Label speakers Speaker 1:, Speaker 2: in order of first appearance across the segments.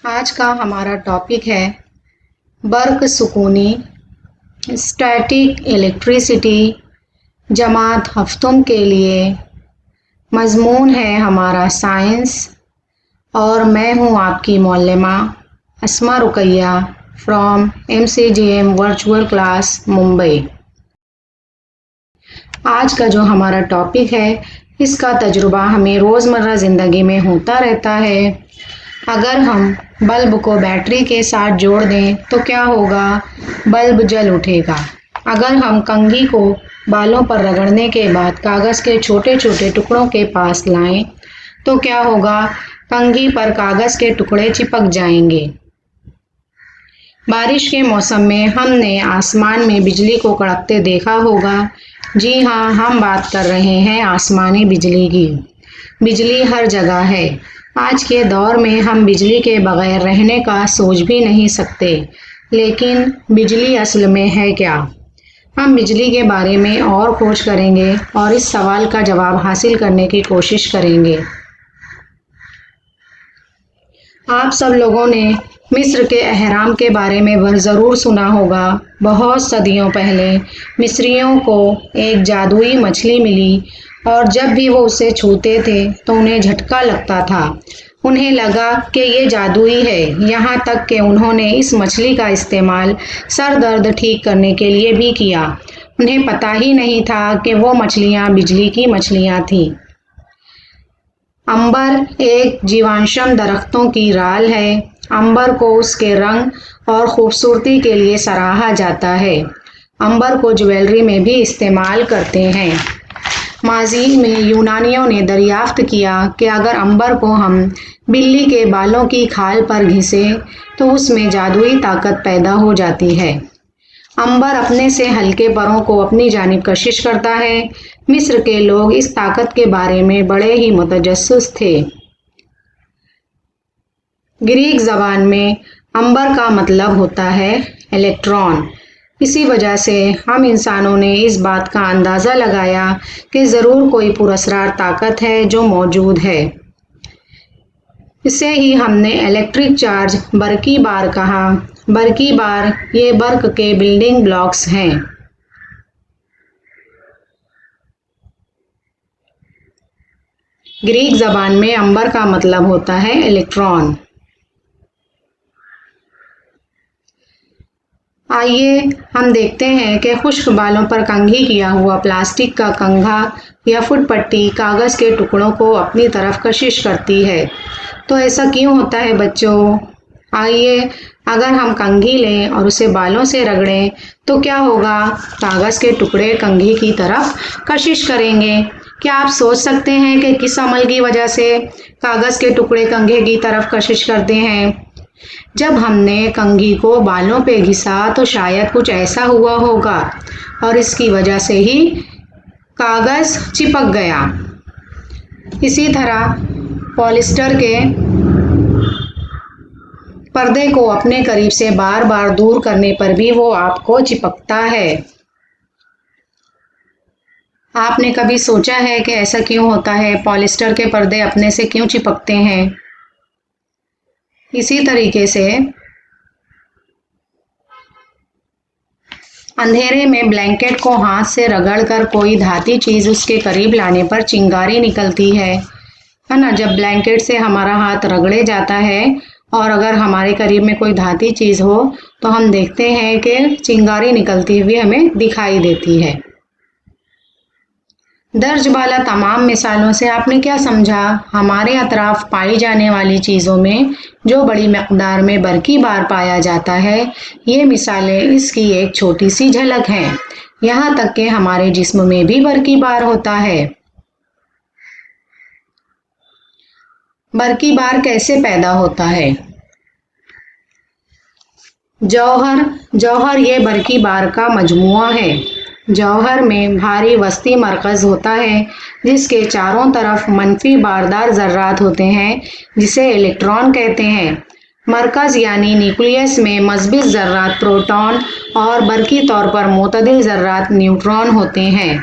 Speaker 1: آج کا ہمارا ٹاپک ہے برق سکونی اسٹیٹک الیکٹریسٹی جماعت ہفتوں کے لیے۔ مضمون ہے ہمارا سائنس اور میں ہوں آپ کی معلمہ Asma Ruqaiya from MCGM virtual class Mumbai. آج کا جو ہمارا ٹاپک ہے اس کا تجربہ ہمیں روزمرہ زندگی میں ہوتا رہتا ہے۔ اگر ہم بلب کو بیٹری کے ساتھ جوڑ دیں تو کیا ہوگا؟ بلب جل اٹھے گا۔ اگر ہم کنگھی کو بالوں پر رگڑنے کے بعد کاغذ کے چھوٹے چھوٹے ٹکڑوں کے پاس لائیں تو کیا ہوگا؟ کنگھی پر کاغذ کے ٹکڑے چپک جائیں گے۔ بارش کے موسم میں ہم نے آسمان میں بجلی کو کڑکتے دیکھا ہوگا۔ جی ہاں، ہم بات کر رہے ہیں آسمانی بجلی کی۔ بجلی ہر جگہ ہے۔ آج کے دور میں ہم بجلی کے بغیر رہنے کا سوچ بھی نہیں سکتے۔ لیکن بجلی اصل میں ہے کیا؟ ہم بجلی کے بارے میں اور کھوج کریں گے اور اس سوال کا جواب حاصل کرنے کی کوشش کریں گے۔ آپ سب لوگوں نے مصر کے اہرام کے بارے میں ضرور سنا ہوگا۔ بہت صدیوں پہلے مصریوں کو ایک جادوئی مچھلی ملی اور جب بھی وہ اسے چھوتے تھے تو انہیں جھٹکا لگتا تھا۔ انہیں لگا کہ یہ جادوئی ہے، یہاں تک کہ انہوں نے اس مچھلی کا استعمال سر درد ٹھیک کرنے کے لیے بھی کیا۔ انہیں پتہ ہی نہیں تھا کہ وہ مچھلیاں بجلی کی مچھلیاں تھیں۔ عنبر ایک جیواشم درختوں کی رال ہے۔ عنبر کو اس کے رنگ اور خوبصورتی کے لیے سراہا جاتا ہے۔ عنبر کو جویلری میں بھی استعمال کرتے ہیں۔ ماضی میں یونانیوں نے دریافت کیا کہ اگر عنبر کو ہم بلی کے بالوں کی کھال پر گھسیں تو اس میں جادوئی طاقت پیدا ہو جاتی ہے۔ عنبر اپنے سے ہلکے پروں کو اپنی جانب کشش کرتا ہے۔ مصر کے لوگ اس طاقت کے بارے میں بڑے ہی متجسس تھے۔ گریک زبان میں عنبر کا مطلب ہوتا ہے الیکٹران۔ اسی وجہ سے ہم انسانوں نے اس بات کا اندازہ لگایا کہ ضرور کوئی پراسرار طاقت ہے جو موجود ہے۔ اسے ہی ہم نے الیکٹرک چارج برقی بار کہا۔ برقی بار یہ برق کے بلڈنگ بلاکس ہیں۔ گریک زبان میں عنبر کا مطلب ہوتا ہے الیکٹران۔ آئیے ہم دیکھتے ہیں کہ خشک بالوں پر کنگھی کیا ہوا پلاسٹک کا کنگھا یا فٹ پٹی کاغذ کے ٹکڑوں کو اپنی طرف کشش کرتی ہے۔ تو ایسا کیوں ہوتا ہے بچوں؟ آئیے اگر ہم کنگھی لیں اور اسے بالوں سے رگڑیں تو کیا ہوگا؟ کاغذ کے ٹکڑے کنگھی کی طرف کشش کریں گے۔ کیا آپ سوچ سکتے ہیں کہ کس عمل کی وجہ سے کاغذ کے ٹکڑے کنگھی کی طرف کشش کرتے ہیں؟ جب ہم نے کنگھی کو بالوں پہ گھسا تو شاید کچھ ایسا ہوا ہوگا اور اس کی وجہ سے ہی کاغذ چپک گیا۔ اسی طرح پولیسٹر کے پردے کو اپنے قریب سے بار بار دور کرنے پر بھی وہ آپ کو چپکتا ہے۔ آپ نے کبھی سوچا ہے کہ ایسا کیوں ہوتا ہے؟ پولیسٹر کے پردے اپنے سے کیوں چپکتے ہیں؟ اسی طریقے سے اندھیرے میں بلینکٹ کو ہاتھ سے رگڑ کر کوئی دھاتی چیز اس کے قریب لانے پر چنگاری نکلتی ہے نا؟ جب بلینکٹ سے ہمارا ہاتھ رگڑے جاتا ہے اور اگر ہمارے قریب میں کوئی دھاتی چیز ہو تو ہم دیکھتے ہیں کہ چنگاری نکلتی ہوئی ہمیں دکھائی دیتی ہے۔ درج بالا تمام مثالوں سے آپ نے کیا سمجھا؟ ہمارے اطراف پائی جانے والی چیزوں میں جو بڑی مقدار میں برقی بار پایا جاتا ہے، یہ مثالیں اس کی ایک چھوٹی سی جھلک ہیں۔ یہاں تک کہ ہمارے جسم میں بھی برقی بار ہوتا ہے۔ برقی بار کیسے پیدا ہوتا ہے؟ جوہر یہ برقی بار کا مجموعہ ہے۔ جوہر میں بھاری وسطی مرکز ہوتا ہے جس کے چاروں طرف منفی باردار ذرات ہوتے ہیں جسے الیکٹران کہتے ہیں۔ مرکز یعنی نیوکلیس میں مثبت ذرات پروٹون اور برقی طور پر معتدل ذرات نیوٹرون ہوتے ہیں۔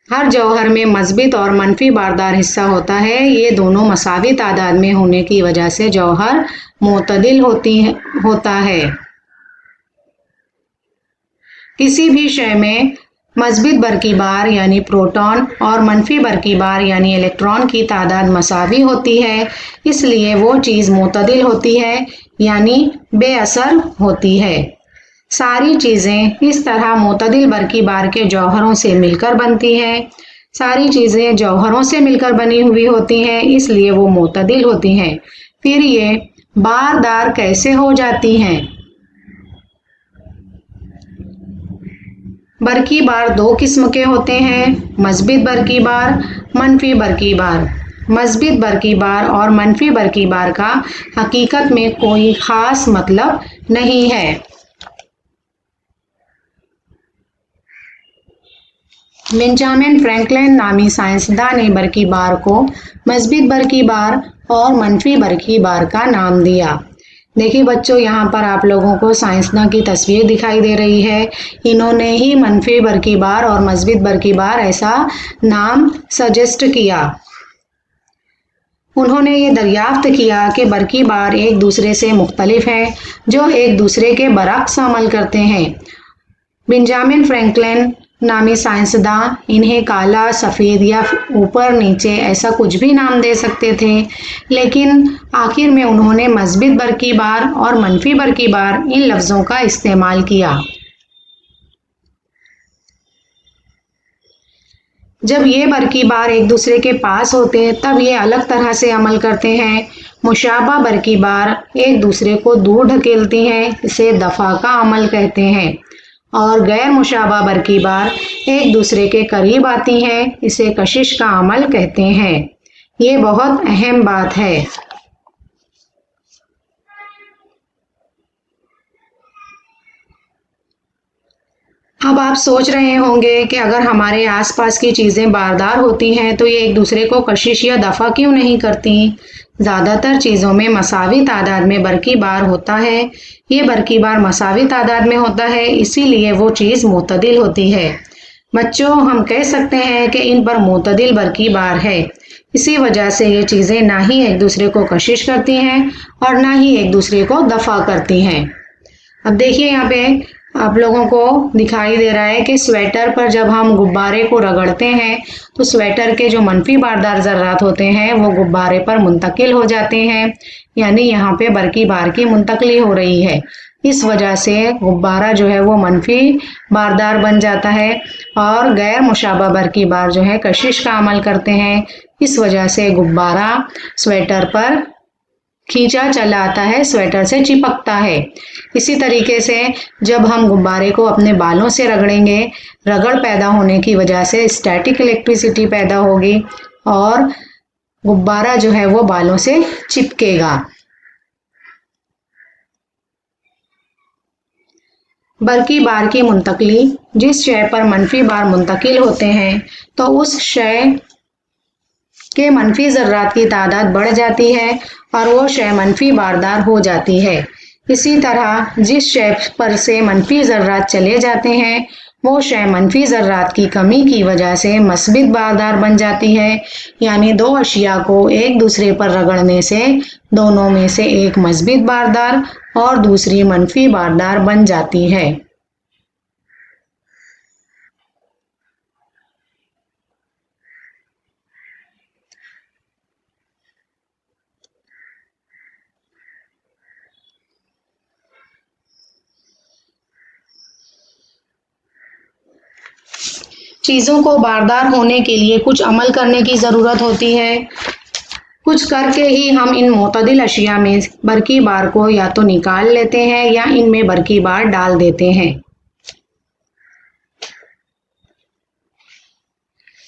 Speaker 1: हर जौहर में मस्बित और मनफी बारदार हिस्सा होता है। ये दोनों मसावी तादाद में होने की वजह से जौहर मोतदिल होता है। किसी भी शय में मस्बित बरकी बार यानी प्रोटॉन और मनफी बरकी बार यानी इलेक्ट्रॉन की तादाद मसावी होती है, इसलिए वो चीज़ मोतदिल होती है यानी बेअसर होती है। सारी चीज़ें इस तरह मोतदिल बरकी बार के जौहरों से मिलकर बनती हैं। सारी चीज़ें जौहरों से मिलकर बनी हुई होती हैं, इसलिए वो मोतदिल होती हैं। फिर ये बारदार कैसे हो जाती हैं? बरकी बार दो किस्म के होते हैं, मस्बित बरकी बार, मनफी बरकी बार। मस्बित बरकी बार और मनफी बरकी बार का हकीकत में कोई खास मतलब नहीं है। बेंजामिन फ्रैंकलिन नामी साइंसदान ने बरकी बार को मस्बित बरकी बार और मनफी बरकी बार का नाम दिया। देखिए बच्चों, यहाँ पर आप लोगों को साइंसदान की तस्वीर दिखाई दे रही है। इन्होंने ही मनफी बरकी बार और मस्बित बरकी बार ऐसा नाम सजेस्ट किया। उन्होंने ये दरियाफ्त किया कि बरकी बार एक दूसरे से मुख्तलिफ हैं, जो एक दूसरे के बरक्स अमल करते हैं। बेंजामिन फ्रैंकलिन नामी साइंसदान इन्हें काला, सफ़ेद या ऊपर नीचे ऐसा कुछ भी नाम दे सकते थे, लेकिन आखिर में उन्होंने मस्बित बरकी बार और मनफी बरकी बार इन लफ्ज़ों का इस्तेमाल किया। जब ये बरकी बार एक दूसरे के पास होते हैं तब ये अलग तरह से अमल करते हैं। मुशाबा बरकी बार एक दूसरे को दूर ढकेलती हैं, इसे दफ़ा का अमल कहते हैं, और गैर मुशाबा बरकी बार एक दूसरे के करीब आती हैं, इसे कशिश का अमल कहते हैं। ये बहुत अहम बात है। अब आप सोच रहे होंगे कि अगर हमारे आसपास की चीज़ें बारदार होती हैं तो ये एक दूसरे को कशिश या दफ़ा क्यों नहीं करती? ज़्यादातर चीज़ों में मसावी तादाद में बरकी बार होता है। ये बरकी बार मसावी तादाद में होता है, इसीलिए वो चीज़ मोतदिल होती है। बच्चों, हम कह सकते हैं कि इन पर मोतदिल बरकी बार है। इसी वजह से ये चीज़ें ना ही एक दूसरे को कशिश करती हैं और ना ही एक दूसरे को दफ़ा करती हैं। अब देखिए यहाँ पे आप लोगों को दिखाई दे रहा है कि स्वेटर पर जब हम गुब्बारे को रगड़ते हैं तो स्वेटर के जो मनफी बारदार ज़र्रात होते हैं वो गुब्बारे पर मुंतकिल हो जाते हैं, यानी यहाँ पे बरकी बार की मुंतकली हो रही है। इस वजह से गुब्बारा जो है वो मनफी बारदार बन जाता है और गैर मुशाबा बरकी बार जो है कशिश का अमल करते हैं। इस वजह से गुब्बारा स्वेटर पर खींचा चला आता है, स्वेटर से चिपकता है। इसी तरीके से जब हम गुब्बारे को अपने बालों से रगड़ेंगे, रगड़ पैदा होने की वजह से स्टैटिक इलेक्ट्रिसिटी पैदा होगी और गुब्बारा जो है वो बालों से चिपकेगा। बरकी बार की मुंतकली, जिस शय पर मनफी बार मुंतकिल होते हैं तो उस शय के मनफी ज़र्रात की तादाद बढ़ जाती है और वो शय मनफी बारदार हो जाती है। इसी तरह जिस शय पर से मनफी ज़र्रात चले जाते हैं वो शय मनफी ज़र्रात की कमी की वजह से मस्बित बारदार बन जाती है, यानी दो अशिया को एक दूसरे पर रगड़ने से दोनों में से एक मस्बित बारदार और दूसरी मनफी बारदार बन जाती है। चीज़ों को बारदार होने के लिए कुछ अमल करने की ज़रूरत होती है। कुछ करके ही हम इन मोतदिल अशिया में बरकी बार को या तो निकाल लेते हैं या इनमें बरकी बार डाल देते हैं।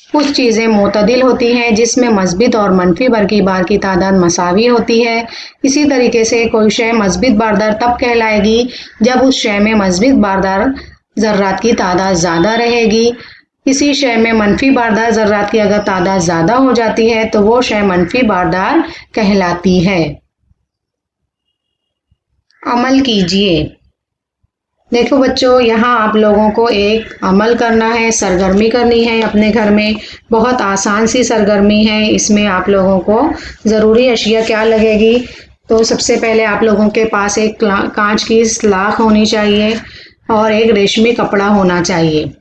Speaker 1: कुछ चीज़ें मोतदिल होती हैं जिसमें मस्बित और मनफी बरकी बार की तादाद मसावी होती है। इसी तरीके से कोई शय मस्बित बारदार तब कहलाएगी जब उस शय में मस्बित बारदार ज़र्रात की तादाद ज़्यादा रहेगी। इसी शय में मनफी बारदार ज़र्रात की अगर तादाद ज़्यादा हो जाती है तो वो शय मनफी बारदार कहलाती है। अमल कीजिए। देखो बच्चों, यहाँ आप लोगों को एक अमल करना है, सरगर्मी करनी है अपने घर में। बहुत आसान सी सरगर्मी है। इसमें आप लोगों को ज़रूरी अशिया क्या लगेगी, तो सबसे पहले आप लोगों के पास एक कांच की सलाख होनी चाहिए और एक रेशमी कपड़ा होना चाहिए।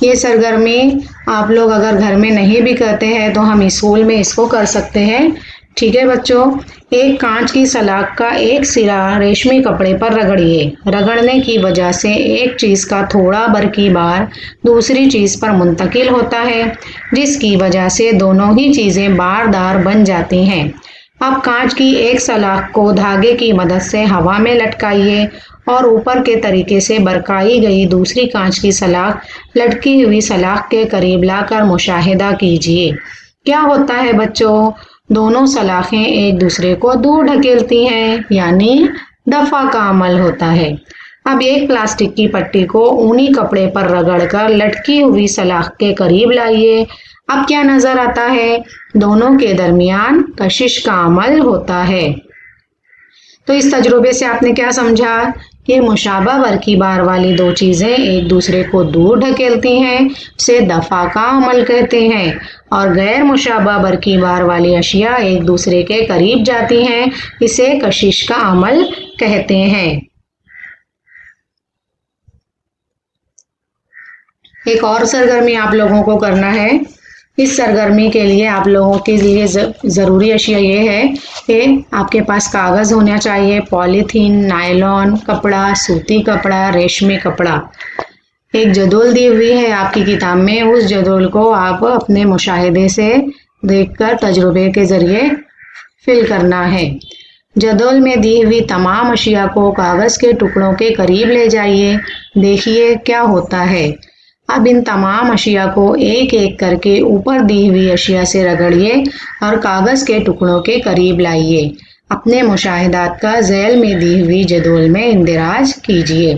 Speaker 1: ये सरगर्मी आप लोग अगर घर में नहीं भी करते हैं तो हम स्कूल में इसको कर सकते हैं। ठीक है बच्चों, एक कांच की सलाख का एक सिरा रेशमी कपड़े पर रगड़िए। रगड़ने की वजह से एक चीज का थोड़ा बरकी बार दूसरी चीज पर मुंतकिल होता है, जिसकी वजह से दोनों ही चीजें बारदार बन जाती हैं। अब कांच की एक सलाख को धागे की मदद से हवा में लटकाइए और ऊपर के तरीके से बरकाई गई दूसरी कांच की सलाख लटकी हुई सलाख के करीब लाकर मुशाहिदा कीजिए। क्या होता है बच्चों, दोनों सलाखें एक दूसरे को दूर ढकेलती हैं, यानी दफा का अमल होता है। अब एक प्लास्टिक की पट्टी को ऊनी कपड़े पर रगड़कर लटकी हुई सलाख के करीब लाइए। अब क्या नजर आता है, दोनों के दरमियान कशिश का अमल होता है। तो इस तजुर्बे से आपने क्या समझा कि मुशाबा बरकी बार वाली दो चीजें एक दूसरे को दूर ढकेलती हैं, उसे दफा का अमल कहते हैं, और गैर मुशाबा बरकी बार वाली अशिया एक दूसरे के करीब जाती हैं, इसे कशिश का अमल कहते हैं। एक और सरगर्मी आप लोगों को करना है। इस सरगर्मी के लिए आप लोगों के लिए ज़रूरी अशिया ये है कि आपके पास कागज़ होना चाहिए, पॉलीथीन, नायलॉन कपड़ा, सूती कपड़ा, रेशमी कपड़ा। एक जदोल दी हुई है आपकी किताब में, उस जदोल को आप अपने मुशाहिदे से देखकर तजुर्बे के ज़रिए फिल करना है। जदोल में दी हुई तमाम अशिया को कागज़ के टुकड़ों के करीब ले जाइए। देखिए क्या होता है। अब इन तमाम अशिया को एक एक करके ऊपर दी हुई अशिया से रगड़िए और कागज के टुकड़ों के करीब लाइए। अपने मुशाहिदात का झैल में दी हुई जदोल में इंदिराज कीजिए।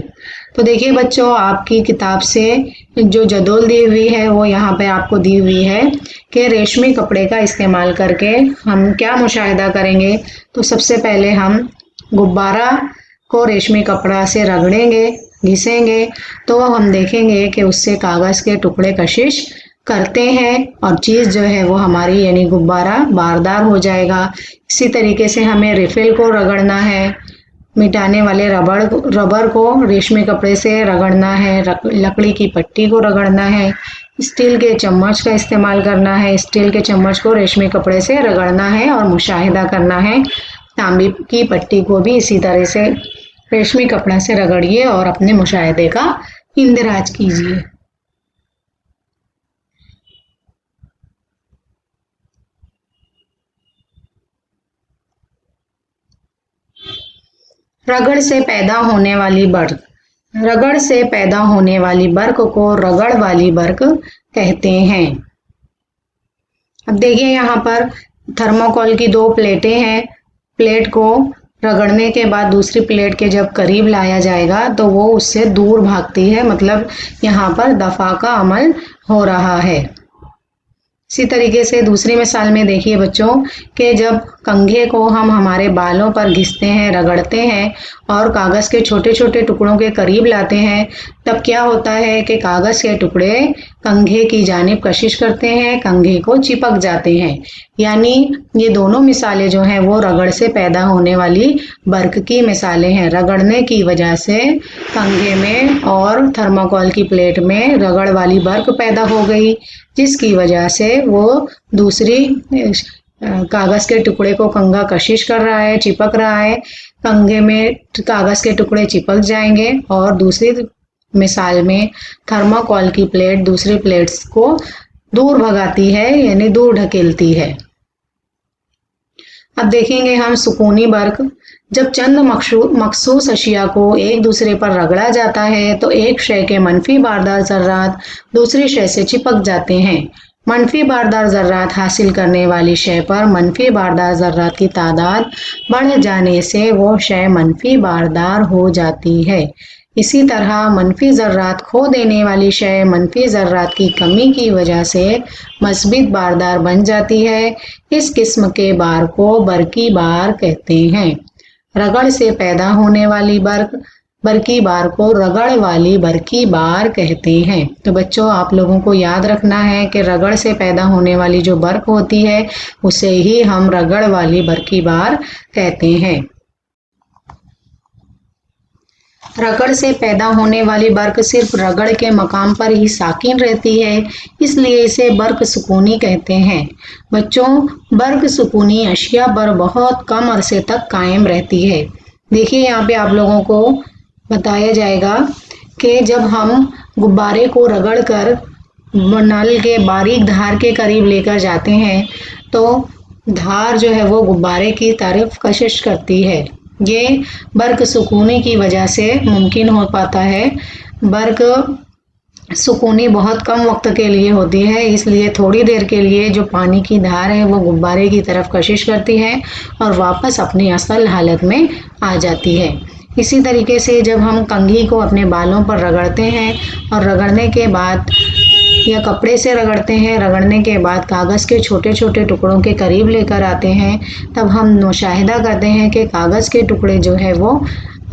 Speaker 1: तो देखिए बच्चों, आपकी किताब से जो जदोल दी हुई है वो यहाँ पे आपको दी हुई है कि रेशमी कपड़े का इस्तेमाल करके हम क्या मुशाहिदा करेंगे। तो सबसे पहले हम गुब्बारा को रेशमी कपड़ा से रगड़ेंगे, घिसेंगे, तो हम देखेंगे कि उससे कागज़ के टुकड़े कशिश करते हैं और चीज़ जो है वो हमारी यानी गुब्बारा बारदार हो जाएगा। इसी तरीके से हमें रिफिल को रगड़ना है, मिटाने वाले रबर को रेशमी कपड़े से रगड़ना है, लकड़ी की पट्टी को रगड़ना है, स्टील के चम्मच का इस्तेमाल करना है, स्टील के चम्मच को रेशमी कपड़े से रगड़ना है और मुशाहिदा करना है। तांबे की पट्टी को भी इसी तरह से रेशमी कपड़ा से रगड़िए और अपने मुशाहिदे का इंदिराज कीजिए। रगड़ से पैदा होने वाली बर्क। रगड़ से पैदा होने वाली बर्क को रगड़ वाली बर्क कहते हैं। अब देखिए यहाँ पर थर्मोकोल की दो प्लेटें हैं। प्लेट को रगड़ने के बाद दूसरी प्लेट के जब करीब लाया जाएगा तो वो उससे दूर भागती है, मतलब यहाँ पर दफा का अमल हो रहा है। इसी तरीके से दूसरी मिसाल में देखिए बच्चों कि जब कंघे को हम हमारे बालों पर घिसते हैं, रगड़ते हैं और कागज़ के छोटे छोटे टुकड़ों के करीब लाते हैं, तब क्या होता है कि कागज़ के टुकड़े कंघे की जानिब कशिश करते हैं, कंघे को चिपक जाते हैं। यानी ये दोनों मिसालें जो हैं वो रगड़ से पैदा होने वाली बर्क की मिसालें हैं। रगड़ने की वजह से कंघे में और थर्माकोल की प्लेट में रगड़ वाली बर्क पैदा हो गई, जिसकी वजह से वो दूसरी कागज़ के टुकड़े को कंघा कशिश कर रहा है, चिपक रहा है, कंघे में कागज़ के टुकड़े चिपक जाएंगे और दूसरी मिसाल में थर्माकोल की प्लेट दूसरी प्लेट्स को दूर भगाती है, यानी दूर ढकेलती है। अब देखेंगे हम सुकूनी बर्क। जब चंद मखसूस अशिया को एक दूसरे पर रगड़ा जाता है तो एक शय के मनफी बारदार ज़र्रात दूसरी शय से चिपक जाते हैं। मनफी बारदार ज़र्रात हासिल करने वाली शय पर मनफी बारदार ज़र्रात की तादाद बढ़ जाने से वो शय मनफी बारदार हो जाती है। इसी तरह मनफी ज़र्रात खो देने वाली शय मनफी ज़र्रात की कमी की वजह से मस्बित बारदार बन जाती है। इस किस्म के बार को बरकी बार कहते हैं। रगड़ से पैदा होने वाली बर्क बरकी बार को रगड़ वाली बरकी बार कहते हैं। तो बच्चों आप लोगों को याद रखना है कि रगड़ से पैदा होने वाली जो बर्क होती है उसे ही हम रगड़ वाली बरकी बार कहते हैं। रगड़ से पैदा होने वाली बर्क सिर्फ रगड़ के मकाम पर ही साकिन रहती है, इसलिए इसे बर्क सुकूनी कहते हैं। बच्चों बर्क सुकूनी अशिया पर बहुत कम अरसे तक कायम रहती है। देखिए यहाँ पे आप लोगों को बताया जाएगा कि जब हम गुब्बारे को रगड़ कर नल के बारीक धार के करीब लेकर जाते हैं तो धार जो है वो गुब्बारे की तरफ कशिश करती है। ये बर्क सुकूनी की वजह से मुमकिन हो पाता है। बर्क सुकूनी बहुत कम वक्त के लिए होती है, इसलिए थोड़ी देर के लिए जो पानी की धार है वो गुब्बारे की तरफ कशिश करती है और वापस अपनी असल हालत में आ जाती है। इसी तरीके से जब हम कंघी को अपने बालों पर रगड़ते हैं और रगड़ने के बाद या कपड़े से रगड़ते हैं, रगड़ने के बाद कागज़ के छोटे छोटे टुकड़ों के करीब लेकर आते हैं, तब हम मुशाहिदा करते हैं कि कागज़ के टुकड़े जो है वो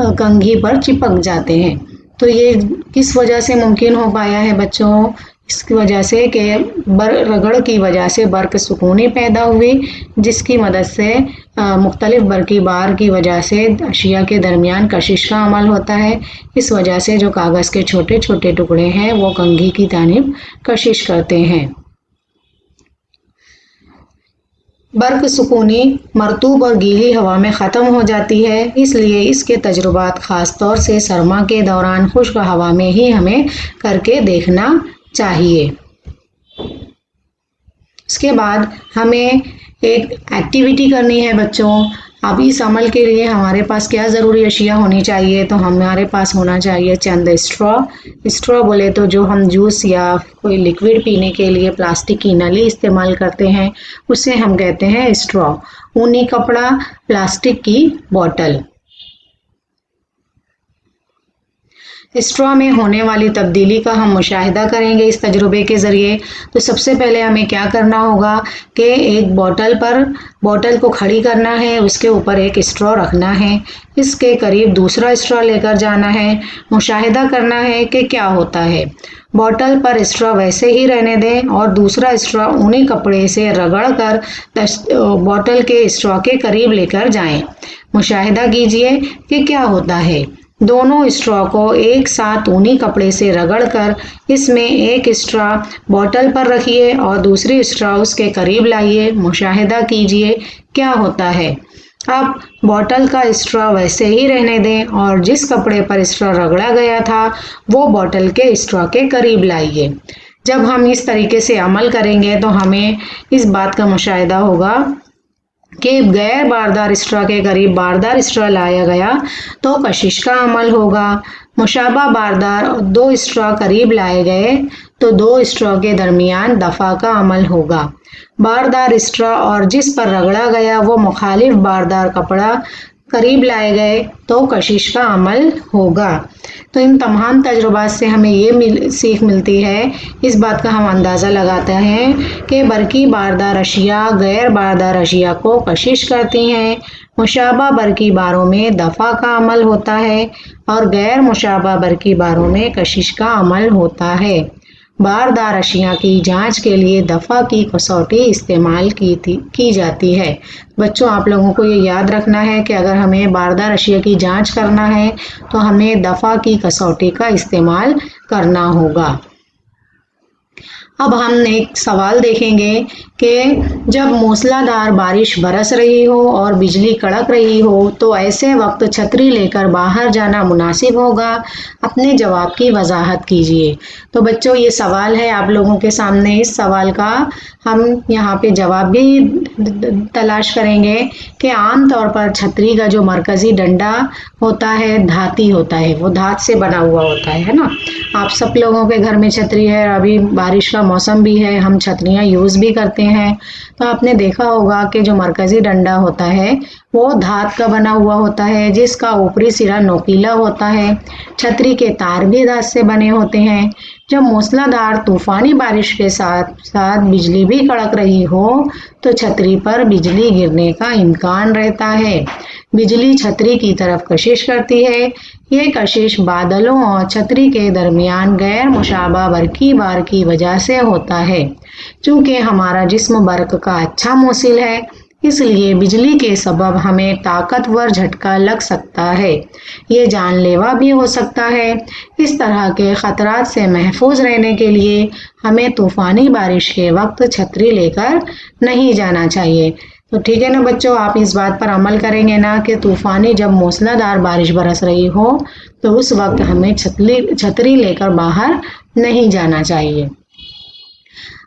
Speaker 1: कंघी पर चिपक जाते हैं। तो ये किस वजह से मुमकिन हो पाया है बच्चों? इसकी वजह से कि रगड़ की वजह से बर्क सुकूनी पैदा हुई, जिसकी मदद से मुख्तलिफ बरकी बार की वजह से अशिया के दरमियान कशिश का अमल होता है। इस वजह से जो कागज़ के छोटे छोटे टुकड़े हैं वो कंघी की जानिब कशिश करते हैं। बर्क सुकूनी मरतूब और गीली हवा में ख़त्म हो जाती है, इसलिए इसके तजुर्बात ख़ास तौर से सरमा के दौरान खुश्क हवा में ही हमें करके देखना चाहिए। इसके बाद हमें एक एक्टिविटी करनी है बच्चों। अब इस अमल के लिए हमारे पास क्या ज़रूरी अशिया होनी चाहिए? तो हमारे पास होना चाहिए चंद स्ट्रॉ। स्ट्रॉ बोले तो जो हम जूस या कोई लिक्विड पीने के लिए प्लास्टिक की नली इस्तेमाल करते हैं उसे हम कहते हैं स्ट्रॉ। ऊनी कपड़ा, प्लास्टिक की बोतल। स्ट्रॉ में होने वाली तब्दीली का हम मुशाहिदा करेंगे इस तजुर्बे के ज़रिए। तो सबसे पहले हमें क्या करना होगा कि एक बोतल को खड़ी करना है, उसके ऊपर एक स्ट्रॉ रखना है, इसके करीब दूसरा स्ट्रॉ लेकर जाना है, मुशाहिदा करना है कि क्या होता है। बोतल पर स्ट्रॉ वैसे ही रहने दें और दूसरा स्ट्रॉ ऊनी कपड़े से रगड़ कर बोतल के स्ट्रॉ के करीब लेकर जाएं। मुशाहिदा कीजिए कि क्या होता है। दोनों स्ट्रॉ को एक साथ ऊनी कपड़े से रगड़कर इसमें एक स्ट्रॉ बोतल पर रखिए और दूसरी स्ट्रॉ उसके करीब लाइए। मुशाहिदा कीजिए क्या होता है। अब बोतल का स्ट्रॉ वैसे ही रहने दें और जिस कपड़े पर स्ट्रॉ रगड़ा गया था वो बोतल के स्ट्रॉ के करीब लाइए। जब हम इस तरीके से अमल करेंगे तो हमें इस बात का मुशाहिदा होगा कि गैर बारदार स्ट्रॉ के करीब बारदार स्ट्रॉ लाया गया तो कशिश का अमल होगा। मुशाबा बारदार दो स्ट्रॉ करीब लाए गए तो दो स्ट्रॉ के दरमियान दफ़ा का अमल होगा। बारदार स्ट्रॉ और जिस पर रगड़ा गया वो मुखालिफ बारदार कपड़ा करीब लाए गए तो कशिश का अमल होगा। तो इन तमाम तजुर्बात से हमें ये सीख मिलती है, इस बात का हम अंदाज़ा लगाते हैं कि बरकी बारदार अशिया गैर बारदार अशिया को कशिश करती हैं। मुशाबा बरकी बारों में दफ़ा का अमल होता है और गैर मुशाबा बरकी बारों में कशिश का अमल होता है। बारदार अशिया की जांच के लिए दफ़ा की कसौटी इस्तेमाल की जाती है। बच्चों आप लोगों को ये याद रखना है कि अगर हमें बारदार अशिया की जांच करना है तो हमें दफ़ा की कसौटी का इस्तेमाल करना होगा। अब हम एक सवाल देखेंगे कि जब मूसलाधार बारिश बरस रही हो और बिजली कड़क रही हो तो ऐसे वक्त छतरी लेकर बाहर जाना मुनासिब होगा? अपने जवाब की वजाहत कीजिए। तो बच्चों ये सवाल है आप लोगों के सामने। इस सवाल का हम यहाँ पे जवाब भी तलाश करेंगे कि आम तौर पर छतरी का जो मरकज़ी डंडा होता है धाती होता है, वो धात से बना हुआ होता है ना। आप सब लोगों के घर में छतरी है, अभी बारिश का मौसम भी है, हम छतरियाँ यूज़ भी करते हैं। तो आपने देखा होगा कि जो मरकज़ी डंडा होता है वो धात का बना हुआ होता है जिसका ऊपरी सिरा नोकीला होता है। छतरी के तार भी धात से बने होते हैं। जब मूसलाधार तूफ़ानी बारिश के साथ साथ बिजली भी कड़क रही हो तो छतरी पर बिजली गिरने का इम्कान रहता है। बिजली छतरी की तरफ कशिश करती है। ये कशिश बादलों और छतरी के दरमियान गैर मुशाबा बरकी बार की वजह से होता है। चूंकि हमारा जिस्म बर्क का अच्छा मोसिल है, इसलिए बिजली के सबब हमें ताकतवर झटका लग सकता है। ये जानलेवा भी हो सकता है। इस तरह के खतरात से महफूज रहने के लिए हमें तूफानी बारिश के वक्त छतरी लेकर नहीं जाना चाहिए। तो ठीक है ना बच्चों, आप इस बात पर अमल करेंगे ना कि तूफानी जब मूसलाधार बारिश बरस रही हो तो उस वक्त हमें छतरी लेकर बाहर नहीं जाना चाहिए।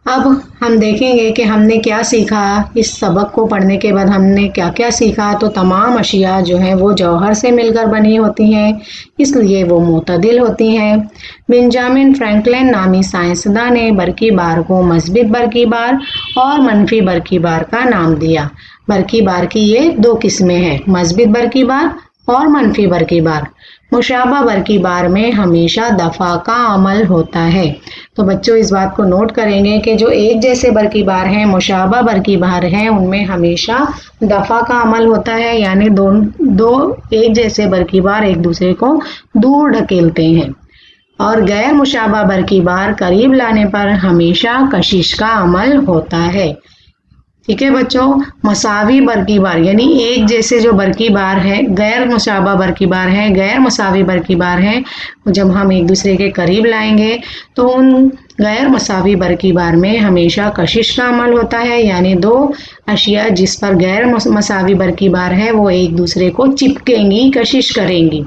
Speaker 1: अब हम देखेंगे कि हमने क्या सीखा। इस सबक को पढ़ने के बाद हमने क्या क्या सीखा। तो तमाम अशिया जो हैं वो जौहर से मिलकर बनी होती हैं, इसलिए वो मुतदिल होती हैं। बेंजामिन फ्रैंकलिन नामी साइंसदां ने बरकी बार को मस्बित बरकी बार और मनफी बरकी बार का नाम दिया। बरकी बार की ये दो किस्में हैं, मस्बित बरकी बार और मनफी बरकी बार। मुशाबा बरकी बार में हमेशा दफा का अमल होता है। तो बच्चों इस बात को नोट करेंगे कि जो एक जैसे बरकी बार हैं, मुशाबा बरकी बार हैं, उनमें हमेशा दफा का अमल होता है, यानी दो एक जैसे बरकी बार एक दूसरे को दूर ढकेलते हैं। और गैर मुशाबा बरकी बार करीब लाने पर हमेशा कशिश का अमल होता है। ठीक है बच्चों, मसावी बरकी बार यानी एक जैसे जो बरकी बार है, गैर मुशाबा बरकी बार है, गैर मसावी बरकी बार है, जब हम एक दूसरे के करीब लाएंगे तो उन गैर मसावी बरकी बार में हमेशा कशिश का अमल होता है, यानी दो अशिया जिस पर गैर मसावी बरकी बार है वो एक दूसरे को चिपकेंगी, कशिश करेंगी।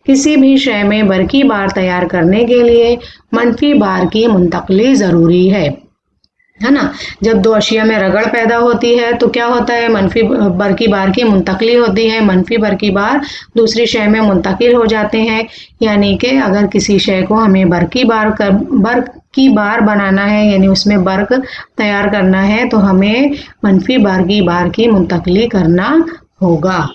Speaker 1: किसी भी शय में बरकी बार तैयार करने के लिए मनफी बार की मुंतकली ज़रूरी है ना। जब दो अशिया में रगड़ पैदा होती है तो क्या होता है, मनफी बरकी बार की मुंतकली होती है, मनफी बरकी बार दूसरी शय में मुंतकिल हो जाते हैं। यानी कि अगर किसी शय को हमें बरकी बार बनाना है, यानी उसमें बर्क तैयार करना है, तो हमें मनफी बरकी बार की मुंतकली करना होगा।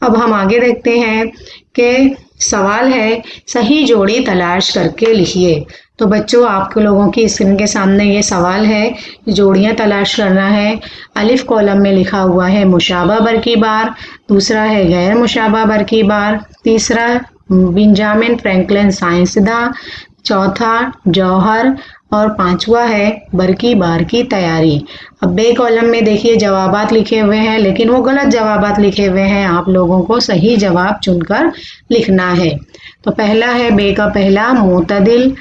Speaker 1: अब हम आगे देखते हैं कि सवाल है, सही जोड़ी तलाश करके लिखिए। तो बच्चों आपके लोगों की स्क्रीन के सामने ये सवाल है, जोड़ियां तलाश करना है। अलिफ कॉलम में लिखा हुआ है मुशाबा बरकी बार, दूसरा है गैर मुशाबा बरकी बार, तीसरा बेंजामिन फ्रैंकलिन साइंसदां, चौथा जौहर और पांचवा है बरकी बार की तैयारी। अब बे कॉलम में देखिए जवाबात लिखे हुए हैं, लेकिन वो गलत जवाबात लिखे हुए हैं। आप लोगों को सही जवाब चुनकर लिखना है। तो पहला है बे का पहला मुतदिल,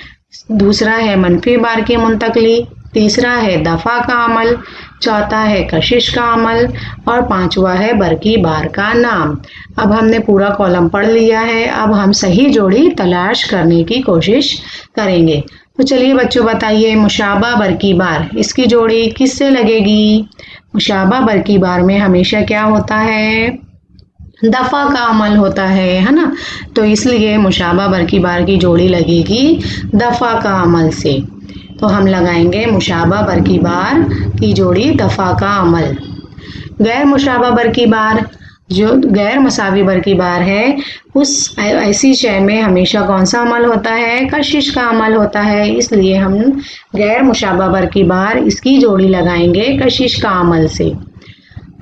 Speaker 1: दूसरा है मनफी बार की मुंतकली, तीसरा है दफा का अमल, चौथा है कशिश का अमल और पांचवा है बरकी बार का नाम। अब हमने पूरा कॉलम पढ़ लिया है, अब हम सही जोड़ी तलाश करने की कोशिश करेंगे। तो चलिए बच्चों बताइए, मुशाबा बरकी बार इसकी जोड़ी किससे लगेगी। मुशाबा बरकी बार में हमेशा क्या होता है, दफा का अमल होता है ना। तो इसलिए मुशाबा बरकी बार की जोड़ी लगेगी दफा का अमल से। तो हम लगाएंगे मुशाबा बरकी बार की जोड़ी दफा का अमल। गैर मुशाबा बरकी बार, जो गैर मसावी बरकी बार है, उस ऐसी शय में हमेशा कौन सा अमल होता है, कशिश का अमल होता है। इसलिए हम गैर मुशाबा बरकी बार इसकी जोड़ी लगाएंगे कशिश का अमल से।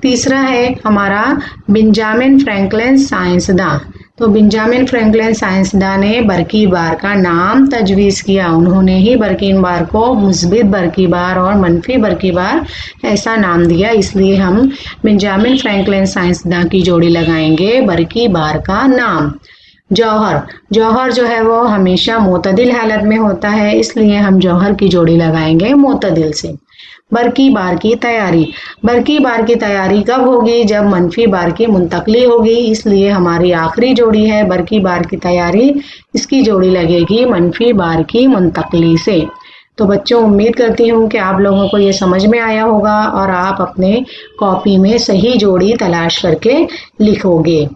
Speaker 1: तीसरा है हमारा बेंजामिन फ्रैंकलिन साइंसदां। तो बेंजामिन फ्रैंकलिन साइंसदां ने बरकी बार का नाम तजवीज़ किया। उन्होंने ही बरकी बार को मुस्बित बरकी बार और मनफी बरकी बार ऐसा नाम दिया। इसलिए हम बेंजामिन फ्रैंकलिन साइंसदां की जोड़ी लगाएंगे बरकी बार का नाम। जौहर, जौहर जो है वो हमेशा मुतदिल हालत में होता है, इसलिए हम जौहर की जोड़ी लगाएंगे मुतदिल से। बरकी बार की तैयारी, बरकी बार की तैयारी कब होगी, जब मनफी बार की मुंतकली होगी। इसलिए हमारी आखिरी जोड़ी है बरकी बार की तैयारी, इसकी जोड़ी लगेगी मनफी बार की मुंतकली से। तो बच्चों उम्मीद करती हूँ कि आप लोगों को ये समझ में आया होगा और आप अपने कॉपी में सही जोड़ी तलाश करके लिखोगे।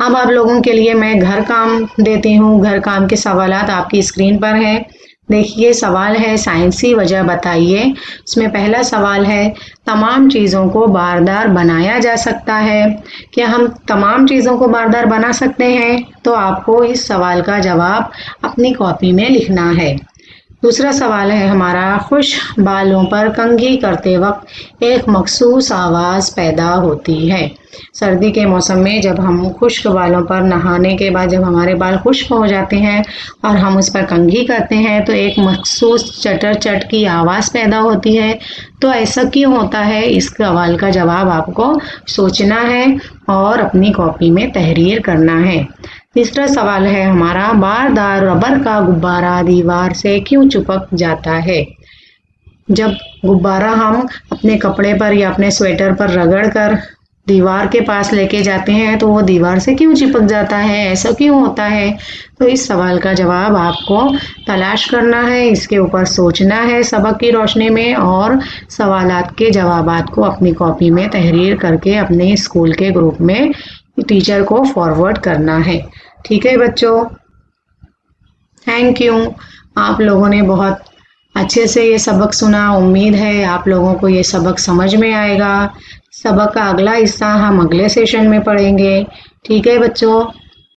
Speaker 1: अब आप लोगों के लिए मैं घर काम देती हूँ। घर काम के सवालात आपकी स्क्रीन पर हैं। देखिए सवाल है, साइंसी वजह बताइए। इसमें पहला सवाल है, तमाम चीज़ों को बारदार बनाया जा सकता है। क्या हम तमाम चीज़ों को बारदार बना सकते हैं? तो आपको इस सवाल का जवाब अपनी कॉपी में लिखना है। دوسرا سوال ہے ہمارا، خشک بالوں پر کنگھی کرتے وقت ایک مخصوص آواز پیدا ہوتی ہے۔ سردی کے موسم میں جب ہم خشک بالوں پر نہانے کے بعد جب ہمارے بال خشک ہو جاتے ہیں اور ہم اس پر کنگھی کرتے ہیں تو ایک مخصوص چٹر چٹ کی آواز پیدا ہوتی ہے۔ تو ایسا کیوں ہوتا ہے؟ اس سوال کا جواب آپ کو سوچنا ہے اور اپنی کاپی میں تحریر کرنا ہے۔ تیسرا سوال ہے ہمارا، باردار ربر کا غبارہ دیوار سے کیوں چپک جاتا ہے؟ جب غبارہ ہم اپنے کپڑے پر یا اپنے سویٹر پر رگڑ کر دیوار کے پاس لے کے جاتے ہیں تو وہ دیوار سے کیوں چپک جاتا ہے؟ ایسا کیوں ہوتا ہے؟ تو اس سوال کا جواب آپ کو تلاش کرنا ہے، اس کے اوپر سوچنا ہے سبق کی روشنی میں، اور سوالات کے جوابات کو اپنی کاپی میں تحریر کر کے اپنے اسکول کے گروپ میں ٹیچر کو فارورڈ کرنا ہے۔ ٹھیک ہے بچوں، تھینک یو۔ آپ لوگوں نے بہت اچھے سے یہ سبق سنا، امید ہے آپ لوگوں کو یہ سبق سمجھ میں آئے گا۔ سبق کا اگلا حصہ ہم اگلے سیشن میں پڑھیں گے۔ ٹھیک ہے بچوں،